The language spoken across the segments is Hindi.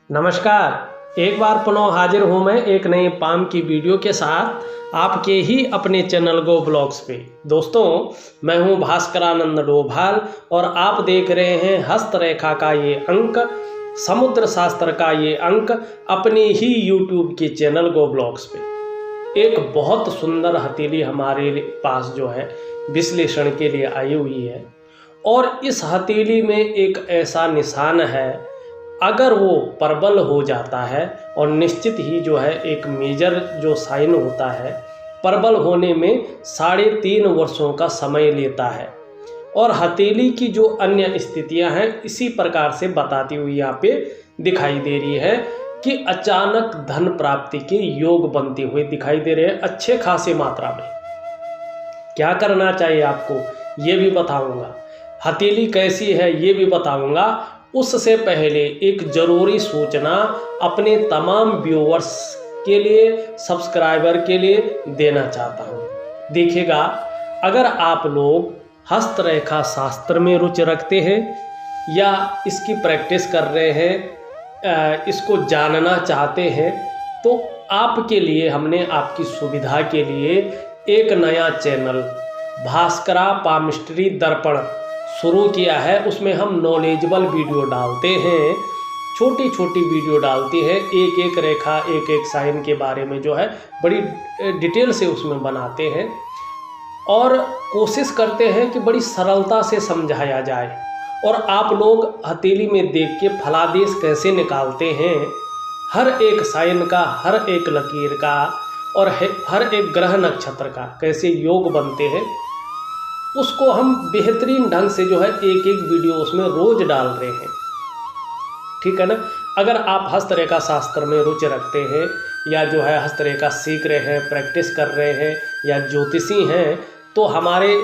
नमस्कार। एक बार पुनः हाजिर हूँ मैं एक नए पाम की वीडियो के साथ आपके ही अपने चैनल गो ब्लॉग्स पे। दोस्तों, मैं हूँ भास्करानंद डोभाल और आप देख रहे हैं हस्तरेखा का ये अंक, समुद्र शास्त्र का ये अंक अपने ही यूट्यूब के चैनल गो ब्लॉग्स पे। एक बहुत सुंदर हथेली हमारे पास जो है विश्लेषण के लिए आई हुई है और इस हथेली में एक ऐसा निशान है, अगर वो प्रबल हो जाता है और निश्चित ही जो है एक मेजर जो साइन होता है, प्रबल होने में 3.5 वर्षों का समय लेता है। और हथेली की जो अन्य स्थितियां हैं इसी प्रकार से बताती हुई यहाँ पे दिखाई दे रही है कि अचानक धन प्राप्ति के योग बनते हुए दिखाई दे रहे हैं अच्छे खासे मात्रा में। क्या करना चाहिए आपको ये भी बताऊंगा, हथेली कैसी है ये भी बताऊंगा। उससे पहले एक ज़रूरी सूचना अपने तमाम व्यूअर्स के लिए, सब्सक्राइबर के लिए देना चाहता हूँ। देखिएगा, अगर आप लोग हस्तरेखा शास्त्र में रुचि रखते हैं या इसकी प्रैक्टिस कर रहे हैं, इसको जानना चाहते हैं, तो आपके लिए हमने आपकी सुविधा के लिए एक नया चैनल भास्करा पामिस्ट्री दर्पण शुरू किया है। उसमें हम नॉलेजेबल वीडियो डालते हैं, छोटी छोटी वीडियो डालती है, एक एक रेखा एक एक साइन के बारे में जो है बड़ी डिटेल से उसमें बनाते हैं और कोशिश करते हैं कि बड़ी सरलता से समझाया जाए और आप लोग हथेली में देख के फलादेश कैसे निकालते हैं, हर एक साइन का, हर एक लकीर का और हर एक ग्रह नक्षत्र का कैसे योग बनते हैं, उसको हम बेहतरीन ढंग से जो है एक एक वीडियो उसमें रोज डाल रहे हैं। ठीक है ना। अगर आप हस्तरेखा शास्त्र में रुचि रखते हैं या जो है हस्तरेखा सीख रहे हैं, प्रैक्टिस कर रहे हैं या ज्योतिषी हैं, तो हमारे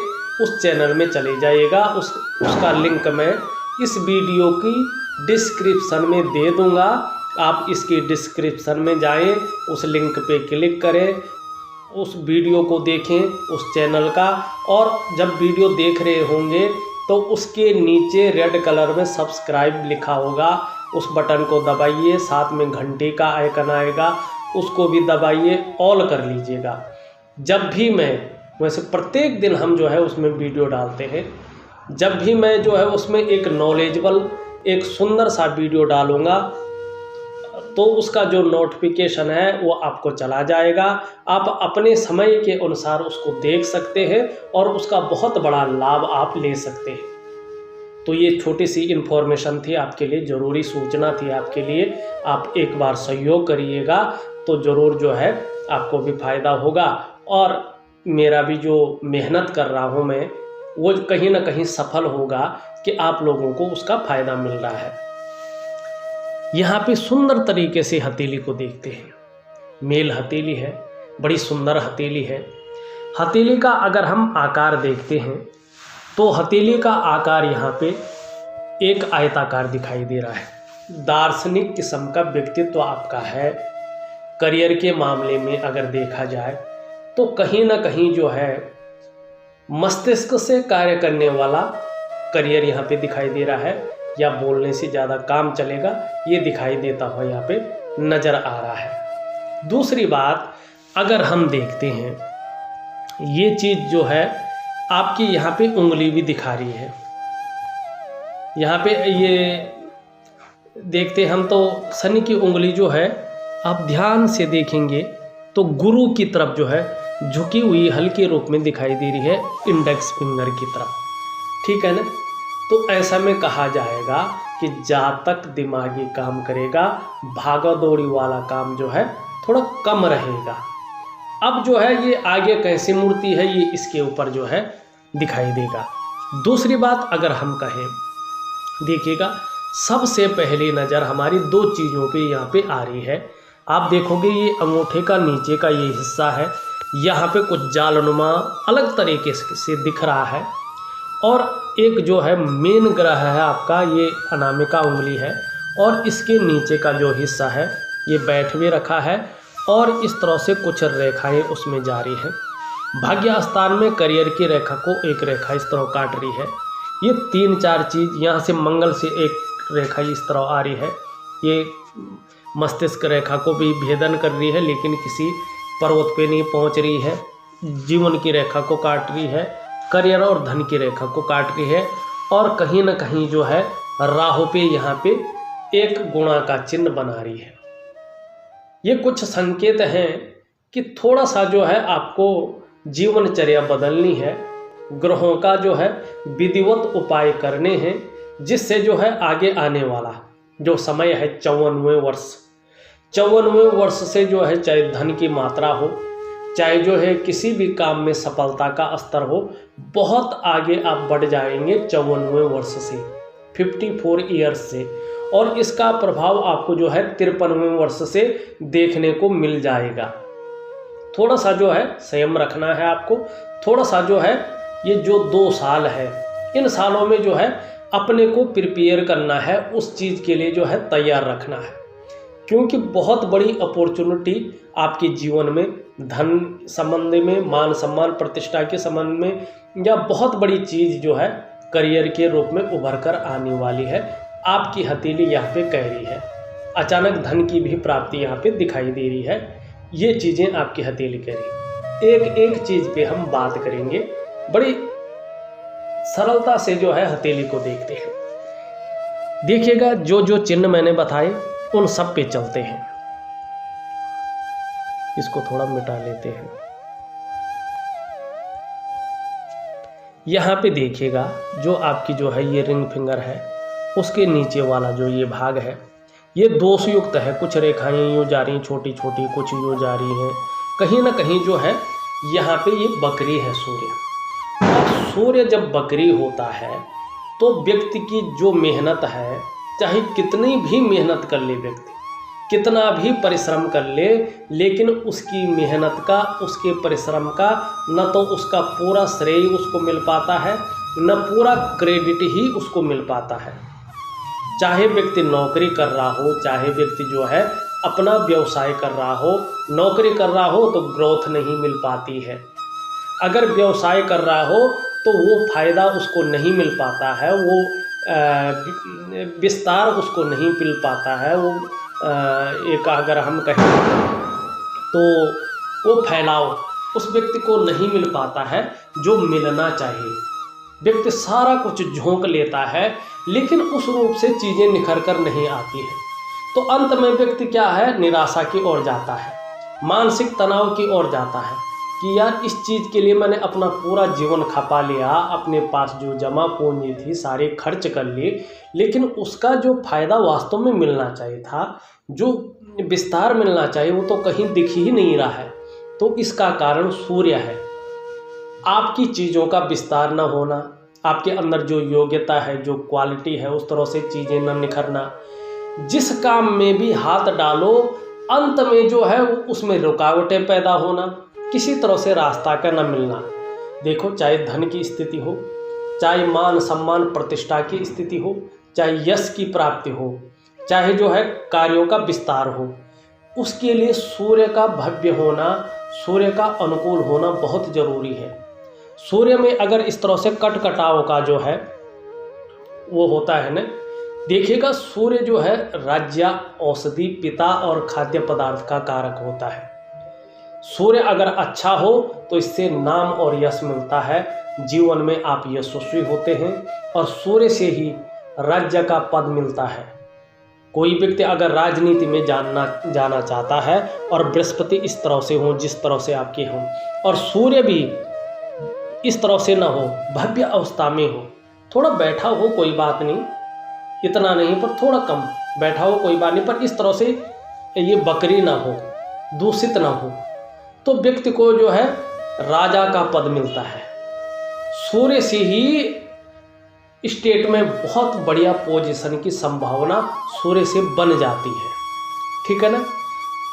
उस चैनल में चले जाइएगा। उसका लिंक मैं इस वीडियो की डिस्क्रिप्शन में दे दूंगा। आप इसकी डिस्क्रिप्शन में जाएं, उस लिंक पे क्लिक करें, उस वीडियो को देखें उस चैनल का, और जब वीडियो देख रहे होंगे तो उसके नीचे रेड कलर में सब्सक्राइब लिखा होगा, उस बटन को दबाइए, साथ में घंटी का आइकन आएगा उसको भी दबाइए, ऑल कर लीजिएगा। जब भी मैं, वैसे प्रत्येक दिन हम जो है उसमें वीडियो डालते हैं, जब भी मैं जो है उसमें एक नॉलेजेबल एक सुंदर सा वीडियो डालूँगा तो उसका जो नोटिफिकेशन है वो आपको चला जाएगा। आप अपने समय के अनुसार उसको देख सकते हैं और उसका बहुत बड़ा लाभ आप ले सकते हैं। तो ये छोटी सी इन्फॉर्मेशन थी आपके लिए, ज़रूरी सूचना थी आपके लिए। आप एक बार सहयोग करिएगा तो ज़रूर जो है आपको भी फ़ायदा होगा और मेरा भी जो मेहनत कर रहा हूँ मैं वो कहीं ना कहीं सफल होगा कि आप लोगों को उसका फ़ायदा मिल रहा है। यहाँ पे सुंदर तरीके से हथेली को देखते हैं। मेल हथेली है, बड़ी सुंदर हथेली है। हथेली का अगर हम आकार देखते हैं तो हथेली का आकार यहाँ पे एक आयताकार दिखाई दे रहा है। दार्शनिक किस्म का व्यक्तित्व आपका है। करियर के मामले में अगर देखा जाए तो कहीं ना कहीं जो है मस्तिष्क से कार्य करने वाला करियर यहाँ पे दिखाई दे रहा है, या बोलने से ज़्यादा काम चलेगा ये दिखाई देता हुआ यहाँ पे नज़र आ रहा है। दूसरी बात, अगर हम देखते हैं ये चीज़ जो है आपकी यहाँ पे उंगली भी दिखा रही है। यहाँ पे ये देखते हम तो शनि की उंगली जो है, आप ध्यान से देखेंगे तो गुरु की तरफ जो है झुकी हुई हल्के रूप में दिखाई दे रही है, इंडेक्स फिंगर की तरफ। ठीक है ना। तो ऐसा में कहा जाएगा कि जातक दिमागी काम करेगा, भागा दौड़ी वाला काम जो है थोड़ा कम रहेगा। अब जो है ये आगे कैसे मुड़ती है ये इसके ऊपर जो है दिखाई देगा। दूसरी बात अगर हम कहें, देखिएगा, सबसे पहली नज़र हमारी 2 चीज़ों पे यहाँ पे आ रही है। आप देखोगे ये अंगूठे का नीचे का ये हिस्सा है, यहाँ पे कुछ जालनुमा अलग तरीके से दिख रहा है, और एक जो है मेन ग्रह है आपका ये अनामिका उंगली है, और इसके नीचे का जो हिस्सा है ये बैठ भी रखा है और इस तरह से कुछ रेखाएं उसमें जारी हैं। भाग्य स्थान में करियर की रेखा को एक रेखा इस तरह काट रही है। ये 3-4 चीज़, यहाँ से मंगल से एक रेखा इस तरह आ रही है, ये मस्तिष्क रेखा को भी भेदन कर रही है, लेकिन किसी पर्वत पे नहीं पहुंच रही है। जीवन की रेखा को काट रही है, करियर और धन की रेखा को काट रही है, और कहीं ना कहीं जो है राहु पे यहाँ पे एक गुणा का चिन्ह बना रही है। ये कुछ संकेत हैं कि थोड़ा सा जो है आपको जीवनचर्या बदलनी है, ग्रहों का जो है विधिवत उपाय करने हैं, जिससे जो है आगे आने वाला जो समय है 54वें वर्ष से जो है चाहे धन की मात्रा हो, चाहे जो है किसी भी काम में सफलता का स्तर हो, बहुत आगे आप बढ़ जाएंगे 54वें वर्ष से, 54 ईयर्स से। और इसका प्रभाव आपको जो है 53वें वर्ष से देखने को मिल जाएगा। थोड़ा सा जो है संयम रखना है आपको, थोड़ा सा जो है ये जो 2 साल है, इन सालों में जो है अपने को प्रिपेयर करना है, उस चीज़ के लिए जो है तैयार रखना है, क्योंकि बहुत बड़ी अपॉर्चुनिटी आपके जीवन में धन संबंध में, मान सम्मान प्रतिष्ठा के संबंध में, या बहुत बड़ी चीज़ जो है करियर के रूप में उभर कर आने वाली है। आपकी हथेली यहाँ पे कह रही है, अचानक धन की भी प्राप्ति यहाँ पे दिखाई दे रही है। ये चीज़ें आपकी हथेली कह रही है। एक एक चीज़ पे हम बात करेंगे, बड़ी सरलता से जो है हथेली को देखते हैं। देखिएगा जो जो चिन्ह मैंने बताए उन सब पे चलते हैं। इसको थोड़ा मिटा लेते हैं। यहाँ पे देखिएगा जो आपकी जो है ये रिंग फिंगर है, उसके नीचे वाला जो ये भाग है, ये दोष युक्त है। कुछ रेखाएं यूँ जा रही छोटी छोटी, कुछ यूँ जा रही हैं। कहीं ना कहीं जो है यहाँ पे ये बकरी है सूर्य। और सूर्य जब बकरी होता है तो व्यक्ति की जो मेहनत है, चाहे कितनी भी मेहनत कर ले व्यक्ति, कितना भी परिश्रम कर ले, लेकिन उसकी मेहनत का, उसके परिश्रम का न तो उसका पूरा श्रेय उसको मिल पाता है, न पूरा क्रेडिट ही उसको मिल पाता है। चाहे व्यक्ति नौकरी कर रहा हो, चाहे व्यक्ति जो है अपना व्यवसाय कर रहा हो, नौकरी कर रहा हो तो ग्रोथ नहीं मिल पाती है। अगर व्यवसाय कर रहा हो तो वो फायदा उसको नहीं मिल पाता है, वो विस्तार उसको नहीं मिल पाता है, वो एक अगर हम कहें तो वो फैलाव उस व्यक्ति को नहीं मिल पाता है जो मिलना चाहिए। व्यक्ति सारा कुछ झोंक लेता है, लेकिन उस रूप से चीज़ें निखर कर नहीं आती हैं। तो अंत में व्यक्ति क्या है, निराशा की ओर जाता है, मानसिक तनाव की ओर जाता है कि यार इस चीज़ के लिए मैंने अपना पूरा जीवन खपा लिया, अपने पास जो जमा पूंजी थी सारे खर्च कर लिए, लेकिन उसका जो फ़ायदा वास्तव में मिलना चाहिए था, जो विस्तार मिलना चाहिए, वो तो कहीं दिख ही नहीं रहा है। तो इसका कारण सूर्य है। आपकी चीज़ों का विस्तार न होना, आपके अंदर जो योग्यता है, जो क्वालिटी है, उस तरह से चीज़ें न निखरना, जिस काम में भी हाथ डालो अंत में जो है उसमें रुकावटें पैदा होना, किसी तरह से रास्ता का न मिलना। देखो, चाहे धन की स्थिति हो, चाहे मान सम्मान प्रतिष्ठा की स्थिति हो, चाहे यश की प्राप्ति हो, चाहे जो है कार्यों का विस्तार हो, उसके लिए सूर्य का भव्य होना, सूर्य का अनुकूल होना बहुत ज़रूरी है। सूर्य में अगर इस तरह से कट कटाव का जो है वो होता है ना, देखिएगा सूर्य जो है राज्य, औषधि, पिता और खाद्य पदार्थ का कारक होता है। सूर्य अगर अच्छा हो तो इससे नाम और यश मिलता है, जीवन में आप यशस्वी होते हैं, और सूर्य से ही राज्य का पद मिलता है। कोई व्यक्ति अगर राजनीति में जाना चाहता है और बृहस्पति इस तरह से हो, जिस तरह से आपके हों, और सूर्य भी इस तरह से ना हो, भव्य अवस्था में हो, थोड़ा बैठा हो कोई बात नहीं, इतना नहीं पर थोड़ा कम बैठा हो कोई बात नहीं, पर इस तरह से ये बकरी ना हो, दूषित ना हो, तो व्यक्ति को जो है राजा का पद मिलता है। सूर्य से ही स्टेट में बहुत बढ़िया पोजीशन की संभावना सूर्य से बन जाती है, ठीक है ना।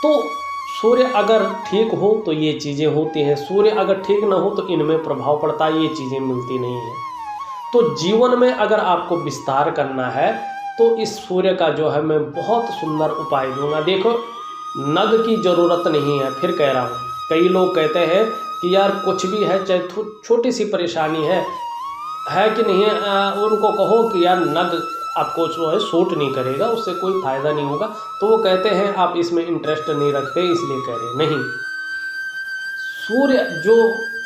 तो सूर्य अगर ठीक हो तो ये चीज़ें होती हैं, सूर्य अगर ठीक ना हो तो इनमें प्रभाव पड़ता है, ये चीज़ें मिलती नहीं हैं। तो जीवन में अगर आपको विस्तार करना है तो इस सूर्य का जो है मैं बहुत सुंदर उपाय दूंगा। देखो, नग की ज़रूरत नहीं है, फिर कह रहा हूँ। कई लोग कहते हैं कि यार कुछ भी है, चाहे छोटी सी परेशानी है कि नहीं है, उनको कहो कि यार नग आपको जो है सूट नहीं करेगा, उससे कोई फ़ायदा नहीं होगा। तो वो कहते हैं आप इसमें इंटरेस्ट नहीं रखते इसलिए कह रहे नहीं। सूर्य जो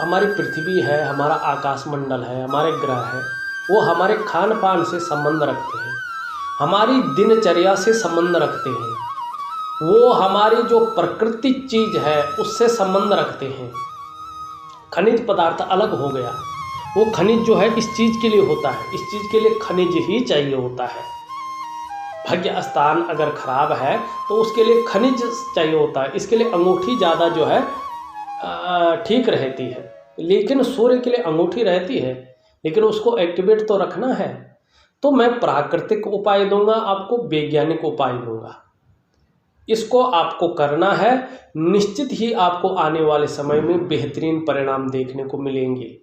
हमारी पृथ्वी है, हमारा आकाशमंडल है, हमारे ग्रह है, वो हमारे खान पान से संबंध रखते हैं, हमारी दिनचर्या से संबंध रखते हैं, वो हमारी जो प्राकृतिक चीज़ है उससे संबंध रखते हैं। खनिज पदार्थ अलग हो गया, वो खनिज जो है इस चीज़ के लिए होता है, इस चीज़ के लिए खनिज ही चाहिए होता है। भाग्य स्थान अगर खराब है तो उसके लिए खनिज चाहिए होता है, इसके लिए अंगूठी ज़्यादा जो है ठीक रहती है। लेकिन सूर्य के लिए अंगूठी रहती है, लेकिन उसको एक्टिवेट तो रखना है। तो मैं प्राकृतिक उपाय दूंगा, आपको वैज्ञानिक उपाय दूंगा, इसको आपको करना है। निश्चित ही आपको आने वाले समय में बेहतरीन परिणाम देखने को मिलेंगे,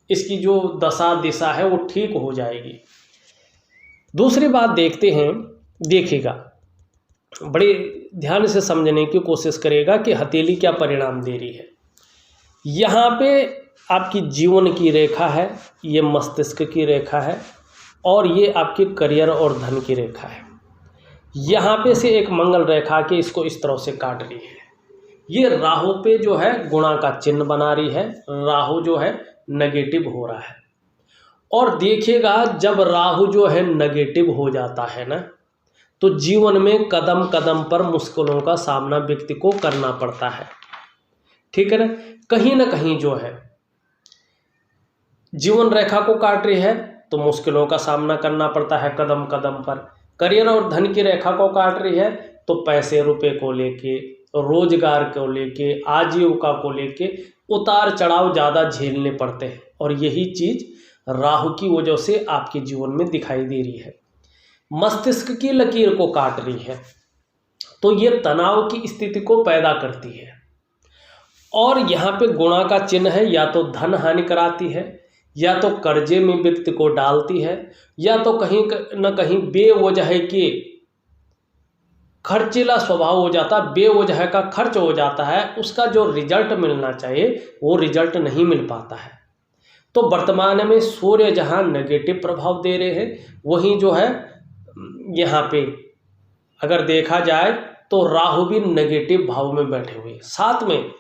इसकी जो दशा दिशा है वो ठीक हो जाएगी। दूसरी बात देखते हैं, देखिएगा बड़े ध्यान से समझने की कोशिश करेगा कि हथेली क्या परिणाम दे रही है। यहाँ पे आपकी जीवन की रेखा है, ये मस्तिष्क की रेखा है, और ये आपके करियर और धन की रेखा है। यहाँ पे से एक मंगल रेखा के इसको इस तरह से काट रही है। ये राहु पे जो है गुणा का चिन्ह बना रही है, राहु जो है नेगेटिव हो रहा है। और देखिएगा जब राहु जो है नेगेटिव हो जाता है ना, तो जीवन में कदम कदम पर मुश्किलों का सामना व्यक्ति को करना पड़ता है, ठीक है ना कहीं जो है जीवन रेखा को काट रही है तो मुश्किलों का सामना करना पड़ता है कदम कदम पर। करियर और धन की रेखा को काट रही है तो पैसे रुपए को लेके, रोजगार को लेके, आजीविका को लेके उतार चढ़ाव ज़्यादा झेलने पड़ते हैं, और यही चीज़ राहु की वजह से आपके जीवन में दिखाई दे रही है। मस्तिष्क की लकीर को काट रही है तो ये तनाव की स्थिति को पैदा करती है। और यहाँ पे गुणा का चिन्ह है, या तो धन हानि कराती है, या तो कर्जे में व्यक्ति को डालती है, या तो कहीं न कहीं बेवजह के खर्चीला स्वभाव हो जाता है, बेवजह का खर्च हो जाता है, उसका जो रिजल्ट मिलना चाहिए वो रिजल्ट नहीं मिल पाता है। तो वर्तमान में सूर्य जहाँ नेगेटिव प्रभाव दे रहे हैं, वहीं जो है यहाँ पे अगर देखा जाए तो राहु भी नेगेटिव भाव में बैठे हुए, साथ में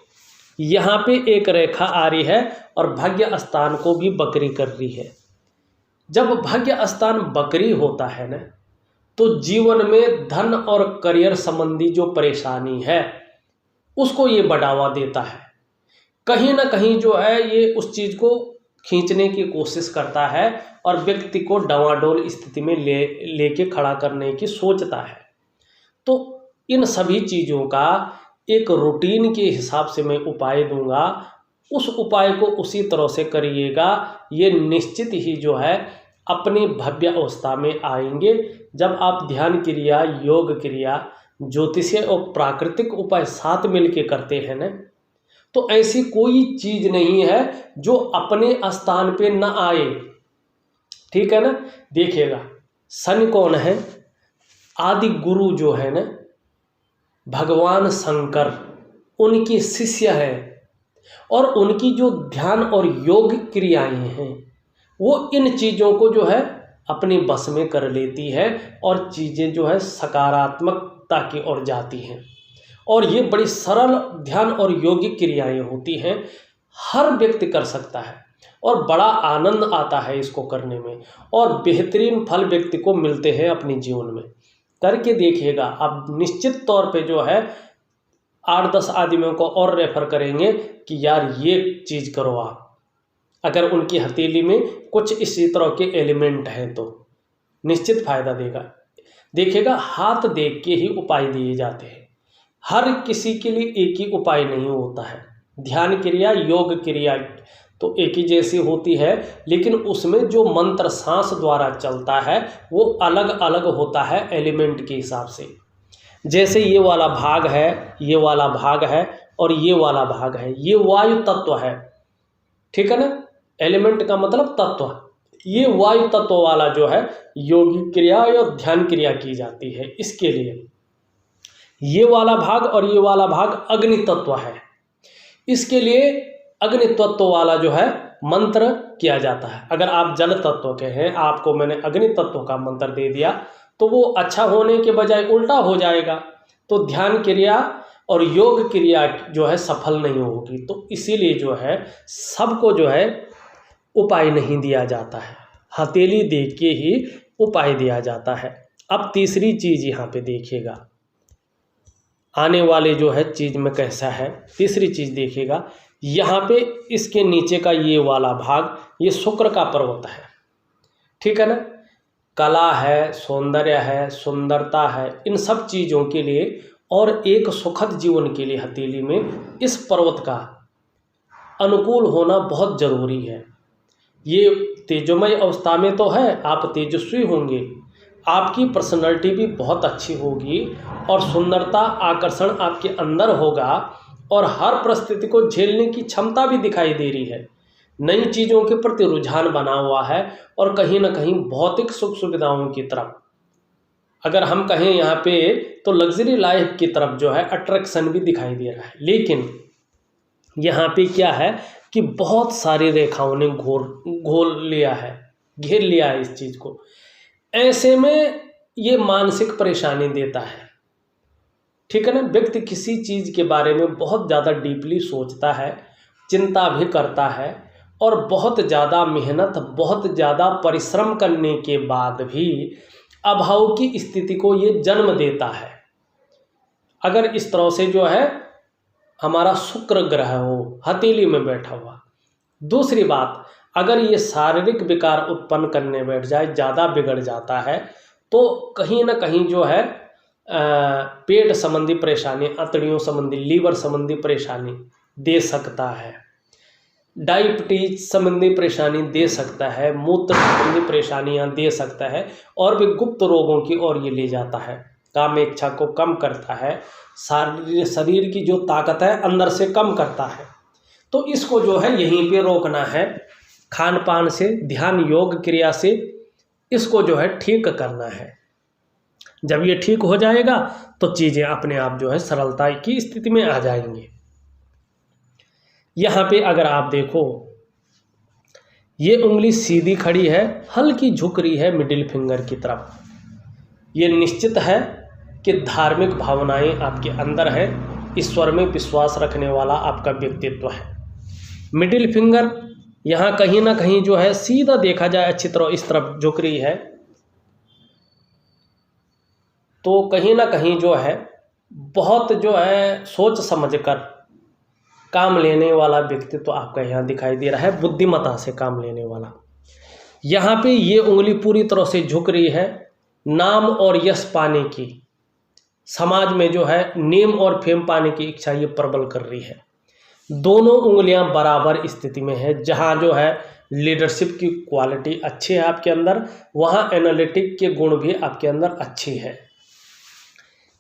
यहाँ पे एक रेखा आ रही है और भाग्य स्थान को भी बकरी कर रही है। जब भाग्य स्थान बकरी होता है ना, तो जीवन में धन और करियर संबंधी जो परेशानी है उसको ये बढ़ावा देता है। कहीं ना कहीं जो है ये उस चीज़ को खींचने की कोशिश करता है और व्यक्ति को डावाडोल स्थिति में लेके खड़ा करने की सोचता है। तो इन सभी चीज़ों का एक रूटीन के हिसाब से मैं उपाय दूंगा, उस उपाय को उसी तरह से करिएगा। ये निश्चित ही जो है अपनी भव्य अवस्था में आएंगे। जब आप ध्यान क्रिया, योग क्रिया, ज्योतिषीय और प्राकृतिक उपाय साथ मिलके करते हैं ना, तो ऐसी कोई चीज़ नहीं है जो अपने स्थान पे न आए, ठीक है ना। देखिएगा शनि कौन है, आदि गुरु जो है ना भगवान शंकर, उनकी शिष्य है, और उनकी जो ध्यान और योग क्रियाएं हैं वो इन चीज़ों को जो है अपने बस में कर लेती है और चीज़ें जो है सकारात्मकता की ओर जाती हैं। और ये बड़ी सरल ध्यान और योगिक क्रियाएं होती हैं, हर व्यक्ति कर सकता है और बड़ा आनंद आता है इसको करने में, और बेहतरीन फल व्यक्ति को मिलते हैं अपने जीवन में। करके देखिएगा, आप निश्चित तौर पे जो है 8-10 आदमियों को और रेफर करेंगे कि यार ये चीज़ करो आप। अगर उनकी हथेली में कुछ इसी तरह के एलिमेंट हैं तो निश्चित फायदा देगा। देखिएगा हाथ देख के ही उपाय दिए जाते हैं, हर किसी के लिए एक ही उपाय नहीं होता है। ध्यान क्रिया, योग क्रिया तो एक ही जैसी होती है, लेकिन उसमें जो मंत्र सांस द्वारा चलता है वो अलग अलग होता है एलिमेंट के हिसाब से। जैसे ये वाला भाग है, ये वाला भाग है और ये वाला भाग है, ये वायु तत्व है, ठीक है ना। एलिमेंट का मतलब तत्व, ये वायु तत्व वाला जो है योगिक क्रिया या ध्यान क्रिया की जाती है। इसके लिए ये वाला भाग और ये वाला भाग अग्नि तत्व है, इसके लिए अग्नि तत्व वाला जो है मंत्र किया जाता है। अगर आप जल तत्व के हैं, आपको मैंने अग्नि तत्व का मंत्र दे दिया तो वो अच्छा होने के बजाय उल्टा हो जाएगा, तो ध्यान क्रिया और योग क्रिया जो है सफल नहीं होगी। तो इसीलिए जो है सबको जो है उपाय नहीं दिया जाता है, हथेली देख के ही उपाय दिया जाता है। अब तीसरी चीज यहाँ पे देखिएगा, आने वाले जो है चीज में कैसा है। तीसरी चीज देखिएगा, यहाँ पे इसके नीचे का ये वाला भाग, ये शुक्र का पर्वत है, ठीक है ना। कला है, सौंदर्य है, सुंदरता है, इन सब चीज़ों के लिए और एक सुखद जीवन के लिए हथेली में इस पर्वत का अनुकूल होना बहुत ज़रूरी है। ये तेजोमय अवस्था में तो है, आप तेजस्वी होंगे, आपकी पर्सनैलिटी भी बहुत अच्छी होगी और सुंदरता आकर्षण आपके अंदर होगा और हर परिस्थिति को झेलने की क्षमता भी दिखाई दे रही है। नई चीज़ों के प्रति रुझान बना हुआ है और कहीं ना कहीं भौतिक सुख सुविधाओं की तरफ, अगर हम कहें यहाँ पे तो लग्जरी लाइफ की तरफ जो है अट्रैक्शन भी दिखाई दे रहा है। लेकिन यहाँ पे क्या है कि बहुत सारी रेखाओं ने घोल लिया है, घेर लिया है इस चीज़ को। ऐसे में ये मानसिक परेशानी देता है, ठीक है ना। व्यक्ति किसी चीज़ के बारे में बहुत ज़्यादा डीपली सोचता है, चिंता भी करता है और बहुत ज़्यादा मेहनत, बहुत ज़्यादा परिश्रम करने के बाद भी अभाव की स्थिति को ये जन्म देता है। अगर इस तरह से जो है हमारा शुक्र ग्रह हो हथेली में बैठा हुआ। दूसरी बात, अगर ये शारीरिक विकार उत्पन्न करने बैठ जाए, ज़्यादा बिगड़ जाता है, तो कहीं ना कहीं जो है पेट संबंधी परेशानी, आंतड़ियों संबंधी, लीवर संबंधी परेशानी दे सकता है, डायबिटीज संबंधी परेशानी दे सकता है, मूत्र संबंधी परेशानियां दे सकता है और भी गुप्त रोगों की ओर ये ले जाता है। काम इच्छा को कम करता है, शरीर की जो ताकत है अंदर से कम करता है। तो इसको जो है यहीं पे रोकना है, खान पान से, ध्यान योग क्रिया से इसको जो है ठीक करना है। जब ये ठीक हो जाएगा तो चीज़ें अपने आप जो है सरलता की स्थिति में आ जाएंगी। यहाँ पे अगर आप देखो, ये उंगली सीधी खड़ी है, हल्की झुक रही है मिडिल फिंगर की तरफ। ये निश्चित है कि धार्मिक भावनाएं आपके अंदर है, ईश्वर में विश्वास रखने वाला आपका व्यक्तित्व है। मिडिल फिंगर यहाँ कहीं ना कहीं जो है सीधा देखा जाए अच्छी तरह इस तरफ झुक रही है, तो कहीं ना कहीं जो है बहुत जो है सोच समझकर काम लेने वाला व्यक्तित्व तो आपका यहाँ दिखाई दे रहा है, बुद्धिमत्ता से काम लेने वाला। यहाँ पे ये उंगली पूरी तरह से झुक रही है, नाम और यश पाने की, समाज में जो है नेम और फेम पाने की इच्छा ये प्रबल कर रही है। दोनों उंगलियां बराबर स्थिति में है, जहाँ जो है लीडरशिप की क्वालिटी अच्छी है आपके अंदर, वहाँ एनालिटिक के गुण भी आपके अंदर अच्छी है।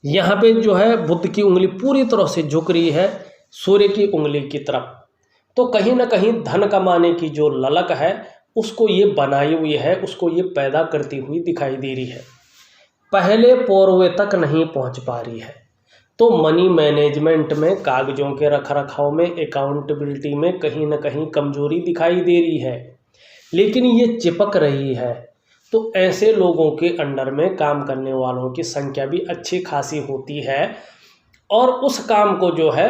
यहाँ पे जो है बुध की उंगली पूरी तरह से झुक रही है सूर्य की उंगली की तरफ, तो कहीं ना कहीं धन कमाने की जो ललक है उसको ये बनाई हुई है, उसको ये पैदा करती हुई दिखाई दे रही है। पहले पोरवे तक नहीं पहुंच पा रही है, तो मनी मैनेजमेंट में, कागजों के रख रखाव में, अकाउंटेबिलिटी में कहीं ना कहीं कमजोरी दिखाई दे रही है, लेकिन ये चिपक रही है। तो ऐसे लोगों के अंडर में काम करने वालों की संख्या भी अच्छी खासी होती है और उस काम को जो है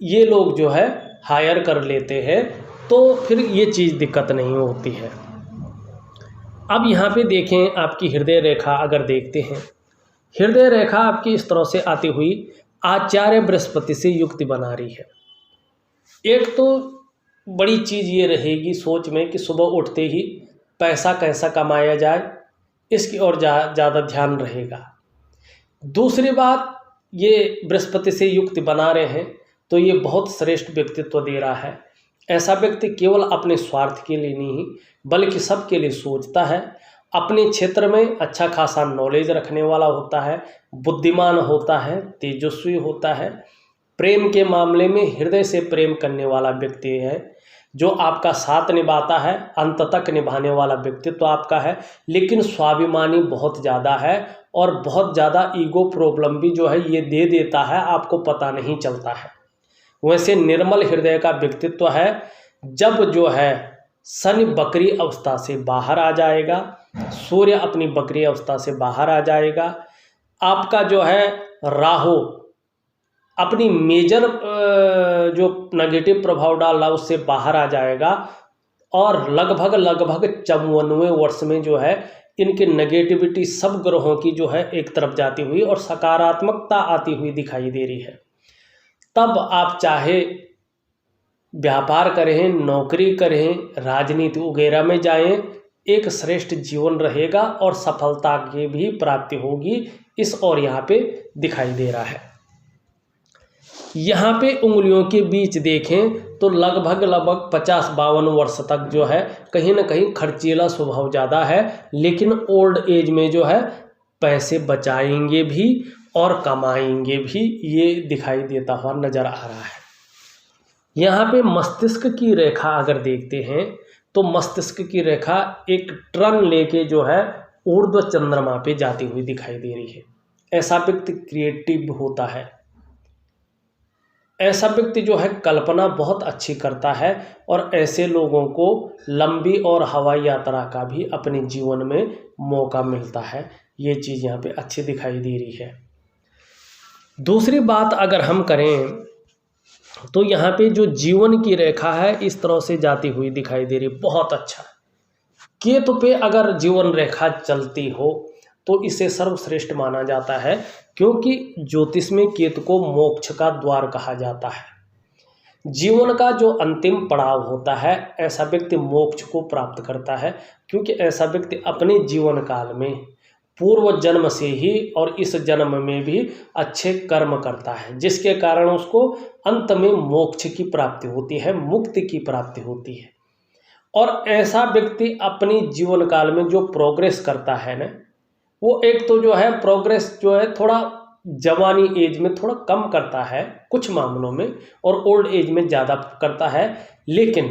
ये लोग जो है हायर कर लेते हैं, तो फिर ये चीज़ दिक्कत नहीं होती है। अब यहाँ पे देखें, आपकी हृदय रेखा अगर देखते हैं, हृदय रेखा आपकी इस तरह से आती हुई आचार्य बृहस्पति से युक्ति बना रही है। एक तो बड़ी चीज़ ये रहेगी सोच में कि सुबह उठते ही पैसा कैसा कमाया जाए, इसकी ओर ज़्यादा ध्यान रहेगा। दूसरी बात, ये बृहस्पति से युक्ति बना रहे हैं तो ये बहुत श्रेष्ठ व्यक्तित्व दे रहा है। ऐसा व्यक्ति केवल अपने स्वार्थ के लिए नहीं बल्कि सबके लिए सोचता है, अपने क्षेत्र में अच्छा खासा नॉलेज रखने वाला होता है, बुद्धिमान होता है, तेजस्वी होता है, प्रेम के मामले में हृदय से प्रेम करने वाला व्यक्ति है, जो आपका साथ निभाता है, अंत तक निभाने वाला व्यक्तित्व आपका है। लेकिन स्वाभिमानी बहुत ज़्यादा है और बहुत ज़्यादा ईगो प्रॉब्लम भी जो है ये दे देता है, आपको पता नहीं चलता है। वैसे निर्मल हृदय का व्यक्तित्व है, जब जो है शनि बकरी अवस्था से बाहर आ जाएगा, सूर्य अपनी बकरी अवस्था से बाहर आ जाएगा, आपका जो है राहु अपनी मेजर जो नेगेटिव प्रभाव डाल रहा उससे बाहर आ जाएगा, और लगभग 54वें वर्ष में जो है इनकी नेगेटिविटी सब ग्रहों की जो है एक तरफ जाती हुई और सकारात्मकता आती हुई दिखाई दे रही है। तब आप चाहे व्यापार करें, नौकरी करें, राजनीति वगैरह में जाएं, एक श्रेष्ठ जीवन रहेगा और सफलता की भी प्राप्ति होगी, इस और यहाँ पे दिखाई दे रहा है। यहाँ पे उंगलियों के बीच देखें तो लगभग 50-52 वर्ष तक जो है कहीं ना कहीं खर्चीला स्वभाव ज़्यादा है, लेकिन ओल्ड एज में जो है पैसे बचाएंगे भी और कमाएंगे भी, ये दिखाई देता हुआ नज़र आ रहा है। यहाँ पे मस्तिष्क की रेखा अगर देखते हैं तो मस्तिष्क की रेखा एक टर्न लेके जो है ऊर्ध्व चंद्रमा पे जाती हुई दिखाई दे रही है। ऐसा व्यक्ति क्रिएटिव होता है, ऐसा व्यक्ति जो है कल्पना बहुत अच्छी करता है, और ऐसे लोगों को लंबी और हवाई यात्रा का भी अपने जीवन में मौका मिलता है। ये चीज़ यहाँ पे अच्छी दिखाई दे रही है। दूसरी बात अगर हम करें तो यहाँ पे जो जीवन की रेखा है इस तरह से जाती हुई दिखाई दे रही, बहुत अच्छा। केतु पे अगर जीवन रेखा चलती हो तो इसे सर्वश्रेष्ठ माना जाता है, क्योंकि ज्योतिष में केतु को मोक्ष का द्वार कहा जाता है। जीवन का जो अंतिम पड़ाव होता है, ऐसा व्यक्ति मोक्ष को प्राप्त करता है, क्योंकि ऐसा व्यक्ति अपने जीवन काल में पूर्व जन्म से ही और इस जन्म में भी अच्छे कर्म करता है, जिसके कारण उसको अंत में मोक्ष की प्राप्ति होती है, मुक्ति की प्राप्ति होती है। और ऐसा व्यक्ति अपनी जीवन काल में जो प्रोग्रेस करता है ना, वो एक तो जो है प्रोग्रेस जो है थोड़ा जवानी एज में थोड़ा कम करता है कुछ मामलों में, और ओल्ड एज में ज़्यादा करता है, लेकिन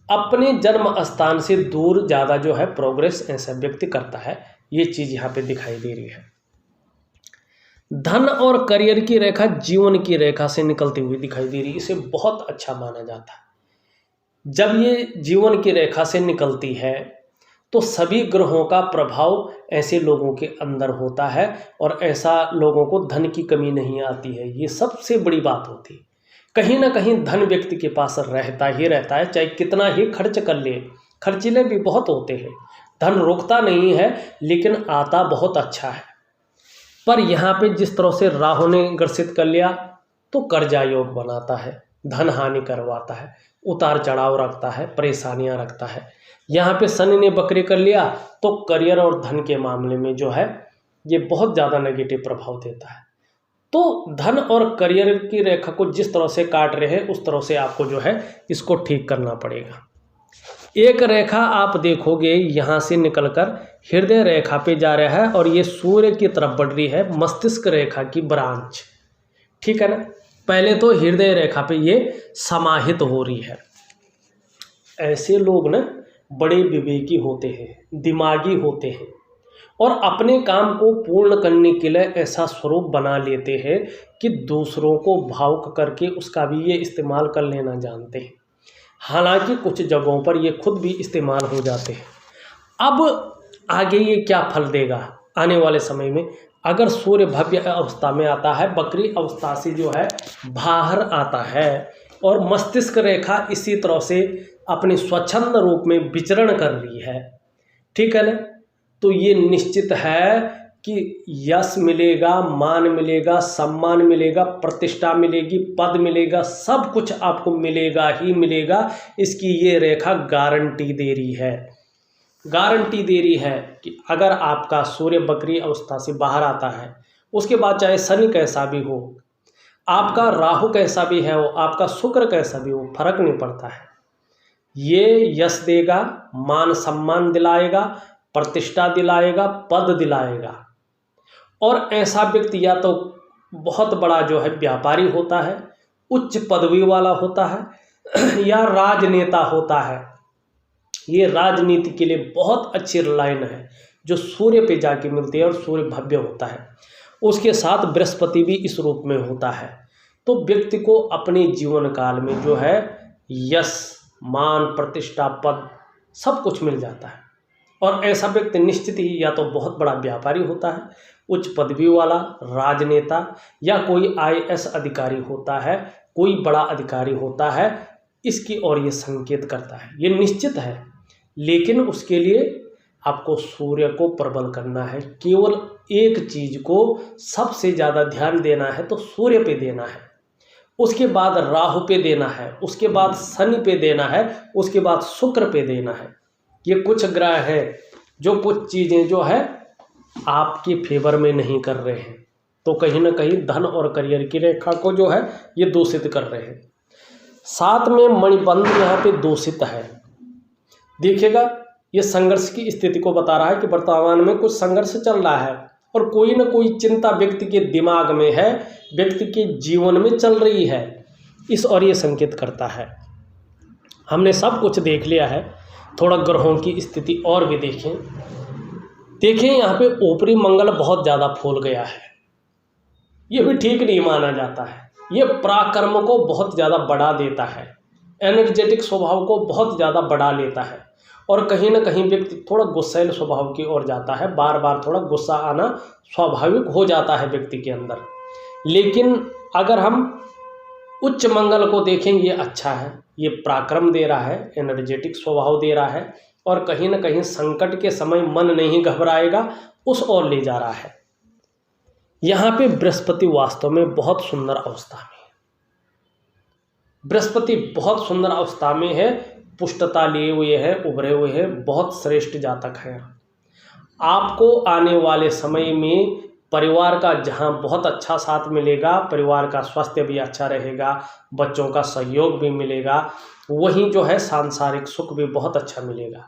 अपने जन्म स्थान से दूर ज़्यादा जो है प्रोग्रेस ऐसा व्यक्ति करता है। ये चीज़ यहाँ पे दिखाई दे रही है। धन और करियर की रेखा जीवन की रेखा से निकलती हुई दिखाई दे रही है, इसे बहुत अच्छा माना जाता है। जब ये जीवन की रेखा से निकलती है तो सभी ग्रहों का प्रभाव ऐसे लोगों के अंदर होता है, और ऐसा लोगों को धन की कमी नहीं आती है। ये सबसे बड़ी बात होती है। कहीं ना कहीं धन व्यक्ति के पास रहता ही रहता है, चाहे कितना ही खर्च कर ले। खर्चीले भी बहुत होते हैं, धन रुकता नहीं है, लेकिन आता बहुत अच्छा है। पर यहाँ पे जिस तरह से राहु ने ग्रसित कर लिया तो कर्जा योग बनाता है, धन हानि करवाता है, उतार चढ़ाव रखता है, परेशानियां रखता है। यहाँ पे शनि ने बकरी कर लिया तो करियर और धन के मामले में जो है ये बहुत ज़्यादा नेगेटिव प्रभाव देता है। तो धन और करियर की रेखा को जिस तरह से काट रहे हैं उस तरह से आपको जो है इसको ठीक करना पड़ेगा। एक रेखा आप देखोगे यहाँ से निकलकर हृदय रेखा पे जा रहा है, और ये सूर्य की तरफ बढ़ रही है, मस्तिष्क रेखा की ब्रांच, ठीक है ना। पहले तो हृदय रेखा पे ये समाहित हो रही है। ऐसे लोग ना बड़े विवेकी होते हैं, दिमागी होते हैं, और अपने काम को पूर्ण करने के लिए ऐसा स्वरूप बना लेते हैं कि दूसरों को भावुक करके उसका भी ये इस्तेमाल कर लेना जानते हैं। हालांकि कुछ जगहों पर ये खुद भी इस्तेमाल हो जाते हैं। अब आगे ये क्या फल देगा आने वाले समय में, अगर सूर्य भव्य अवस्था में आता है, बकरी अवस्था से जो है बाहर आता है, और मस्तिष्क रेखा इसी तरह से अपने स्वच्छंद रूप में विचरण कर रही है, ठीक है ना, तो ये निश्चित है कि यश मिलेगा, मान मिलेगा, सम्मान मिलेगा, प्रतिष्ठा मिलेगी, पद मिलेगा, सब कुछ आपको मिलेगा ही मिलेगा। इसकी ये रेखा गारंटी दे रही है, गारंटी दे रही है कि अगर आपका सूर्य बकरी अवस्था से बाहर आता है, उसके बाद चाहे शनि कैसा भी हो, आपका राहु कैसा भी है हो, आपका शुक्र कैसा भी हो, फर्क नहीं पड़ता है। ये यश देगा, मान सम्मान दिलाएगा, प्रतिष्ठा दिलाएगा, पद दिलाएगा। और ऐसा व्यक्ति या तो बहुत बड़ा जो है व्यापारी होता है, उच्च पदवी वाला होता है, या राजनेता होता है। ये राजनीति के लिए बहुत अच्छी लाइन है जो सूर्य पे जाके मिलती है, और सूर्य भव्य होता है, उसके साथ बृहस्पति भी इस रूप में होता है। तो व्यक्ति को अपने जीवन काल में जो है यश, मान प्रतिष्ठा पद सब कुछ मिल जाता है। और ऐसा व्यक्ति निश्चित ही या तो बहुत बड़ा व्यापारी होता है, उच्च पदवी वाला, राजनेता, या कोई IAS अधिकारी होता है, कोई बड़ा अधिकारी होता है, इसकी ओर ये संकेत करता है, ये निश्चित है। लेकिन उसके लिए आपको सूर्य को प्रबल करना है। केवल एक चीज को सबसे ज़्यादा ध्यान देना है तो सूर्य पे देना है, उसके बाद राहु पे देना है, उसके बाद शनि पे देना है, उसके बाद शुक्र पे देना है। ये कुछ ग्रह हैं जो कुछ चीज़ें जो है आपके फेवर में नहीं कर रहे हैं, तो कहीं ना कहीं धन और करियर की रेखा को जो है ये दूषित कर रहे हैं। साथ में मणिबंध यहाँ पे दूषित है। देखिएगा, ये संघर्ष की स्थिति को बता रहा है कि वर्तमान में कुछ संघर्ष चल रहा है और कोई ना कोई चिंता व्यक्ति के दिमाग में है, व्यक्ति के जीवन में चल रही है, इस और ये संकेत करता है। हमने सब कुछ देख लिया है, थोड़ा ग्रहों की स्थिति और भी देखें। देखिए यहाँ पे ऊपरी मंगल बहुत ज़्यादा फूल गया है, ये भी ठीक नहीं माना जाता है। ये पराक्रम को बहुत ज़्यादा बढ़ा देता है, एनर्जेटिक स्वभाव को बहुत ज़्यादा बढ़ा लेता है, और कहीं ना कहीं व्यक्ति थोड़ा गुस्सैल स्वभाव की ओर जाता है, बार बार थोड़ा गुस्सा आना स्वाभाविक हो जाता है व्यक्ति के अंदर। लेकिन अगर हम उच्च मंगल को देखेंगे, ये अच्छा है, ये पराक्रम दे रहा है, एनर्जेटिक स्वभाव दे रहा है, और कहीं ना कहीं संकट के समय मन नहीं घबराएगा, उस ओर ले जा रहा है। यहाँ पे बृहस्पति वास्तव में बहुत सुंदर अवस्था में है, बृहस्पति बहुत सुंदर अवस्था में है, पुष्टता लिए हुए है, उभरे हुए हैं, बहुत श्रेष्ठ जातक है। आपको आने वाले समय में परिवार का जहाँ बहुत अच्छा साथ मिलेगा, परिवार का स्वास्थ्य भी अच्छा रहेगा, बच्चों का सहयोग भी मिलेगा, वहीं जो है सांसारिक सुख भी बहुत अच्छा मिलेगा।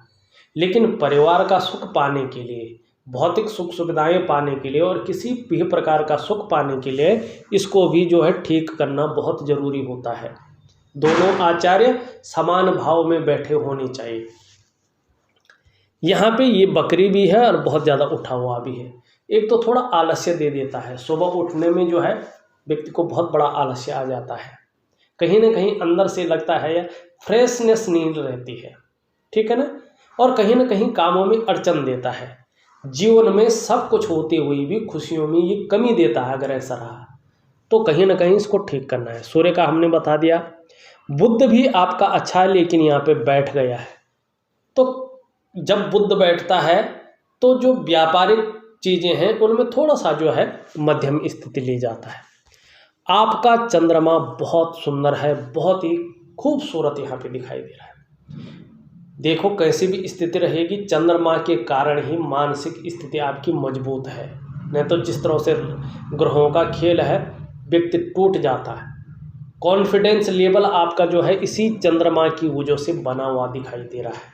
लेकिन परिवार का सुख पाने के लिए, भौतिक सुख सुविधाएं पाने के लिए और किसी भी प्रकार का सुख पाने के लिए इसको भी जो है ठीक करना बहुत ज़रूरी होता है। दोनों आचार्य समान भाव में बैठे होने चाहिए। यहाँ पे ये बकरी भी है और बहुत ज़्यादा उठा हुआ भी है। एक तो थोड़ा आलस्य दे देता है, सुबह उठने में जो है व्यक्ति को बहुत बड़ा आलस्य आ जाता है, कहीं ना कहीं अंदर से लगता है या फ्रेशनेस नहीं रहती है, ठीक है ना। और कहीं ना कहीं कामों में अड़चन देता है, जीवन में सब कुछ होते हुए भी खुशियों में ये कमी देता है। अगर ऐसा रहा तो कहीं ना कहीं इसको ठीक करना है। सूर्य का हमने बता दिया, बुध भी आपका अच्छा है लेकिन यहाँ पे बैठ गया है, तो जब बुध बैठता है तो जो व्यापारिक चीज़ें हैं उनमें थोड़ा सा जो है मध्यम स्थिति ले जाता है। आपका चंद्रमा बहुत सुंदर है, बहुत ही खूबसूरत यहाँ पे दिखाई दे रहा है। देखो कैसी भी स्थिति रहेगी, चंद्रमा के कारण ही मानसिक स्थिति आपकी मजबूत है, नहीं तो जिस तरह से ग्रहों का खेल है व्यक्ति टूट जाता है। कॉन्फिडेंस लेवल आपका जो है इसी चंद्रमा की वजह से बना हुआ दिखाई दे रहा है।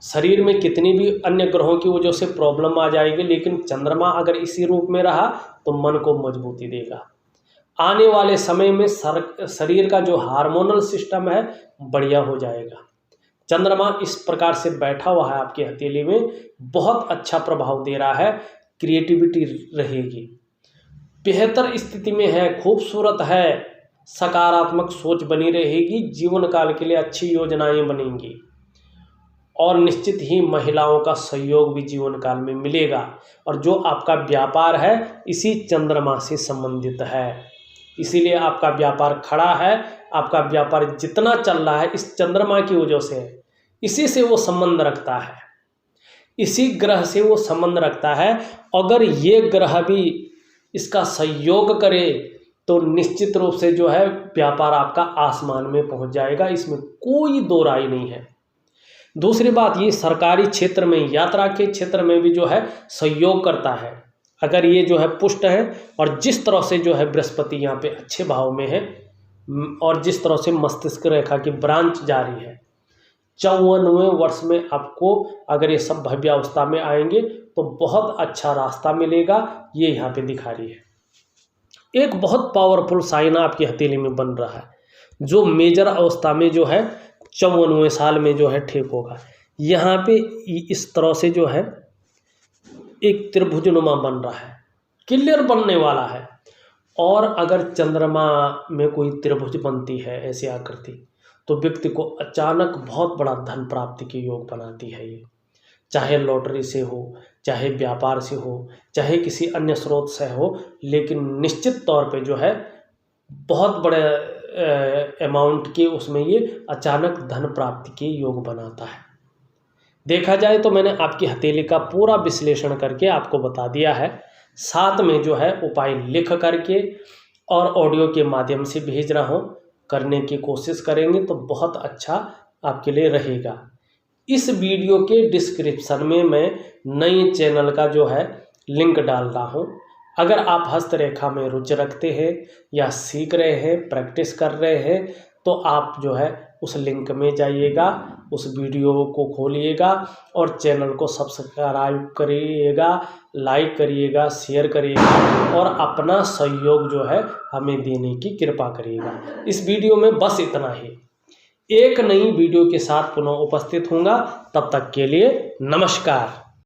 शरीर में कितनी भी अन्य ग्रहों की वजह से प्रॉब्लम आ जाएगी, लेकिन चंद्रमा अगर इसी रूप में रहा तो मन को मजबूती देगा। आने वाले समय में शरीर का जो हार्मोनल सिस्टम है बढ़िया हो जाएगा। चंद्रमा इस प्रकार से बैठा हुआ है आपकी हथेली में, बहुत अच्छा प्रभाव दे रहा है, क्रिएटिविटी रहेगी, बेहतर स्थिति में है, खूबसूरत है, सकारात्मक सोच बनी रहेगी, जीवन काल के लिए अच्छी योजनाएं बनेंगी, और निश्चित ही महिलाओं का सहयोग भी जीवन काल में मिलेगा। और जो आपका व्यापार है इसी चंद्रमा से संबंधित है, इसीलिए आपका व्यापार खड़ा है। आपका व्यापार जितना चल रहा है इस चंद्रमा की वजह से है, इसी से वो संबंध रखता है, इसी ग्रह से वो संबंध रखता है। अगर ये ग्रह भी इसका सहयोग करे तो निश्चित रूप से जो है व्यापार आपका आसमान में पहुंच जाएगा, इसमें कोई दो राय नहीं है। दूसरी बात, ये सरकारी क्षेत्र में, यात्रा के क्षेत्र में भी जो है सहयोग करता है। अगर ये जो है पुष्ट है और जिस तरह से जो है बृहस्पति यहाँ पे अच्छे भाव में है और जिस तरह से मस्तिष्क रेखा की ब्रांच जारी है, 54वें वर्ष में आपको अगर ये सब भव्यावस्था में आएंगे तो बहुत अच्छा रास्ता मिलेगा, ये यहाँ पे दिखा रही है। एक बहुत पावरफुल साइन आपकी हथेली में बन रहा है, जो मेजर अवस्था में जो है 54वें साल में जो है ठीक होगा। यहाँ पे इस तरह से जो है एक त्रिभुजनुमा बन रहा है, क्लियर बनने वाला है। और अगर चंद्रमा में कोई त्रिभुज बनती है ऐसी आकृति, तो व्यक्ति को अचानक बहुत बड़ा धन प्राप्ति के योग बनाती है ये। चाहे लॉटरी से हो, चाहे व्यापार से हो, चाहे किसी अन्य स्रोत से हो, लेकिन निश्चित तौर पे जो है बहुत बड़े अमाउंट के उसमें ये अचानक धन प्राप्ति के योग बनाता है। देखा जाए तो मैंने आपकी हथेली का पूरा विश्लेषण करके आपको बता दिया है, साथ में जो है उपाय लिख करके और ऑडियो के माध्यम से भेज रहा हूँ। करने की कोशिश करेंगे तो बहुत अच्छा आपके लिए रहेगा। इस वीडियो के डिस्क्रिप्शन में मैं नए चैनल का जो है लिंक डाल रहा हूँ। अगर आप हस्तरेखा में रुचि रखते हैं या सीख रहे हैं, प्रैक्टिस कर रहे हैं, तो आप जो है उस लिंक में जाइएगा, उस वीडियो को खोलिएगा और चैनल को सब्सक्राइब करिएगा, लाइक करिएगा, शेयर करिएगा और अपना सहयोग जो है हमें देने की कृपा करिएगा। इस वीडियो में बस इतना ही। एक नई वीडियो के साथ पुनः उपस्थित होऊंगा, तब तक के लिए नमस्कार।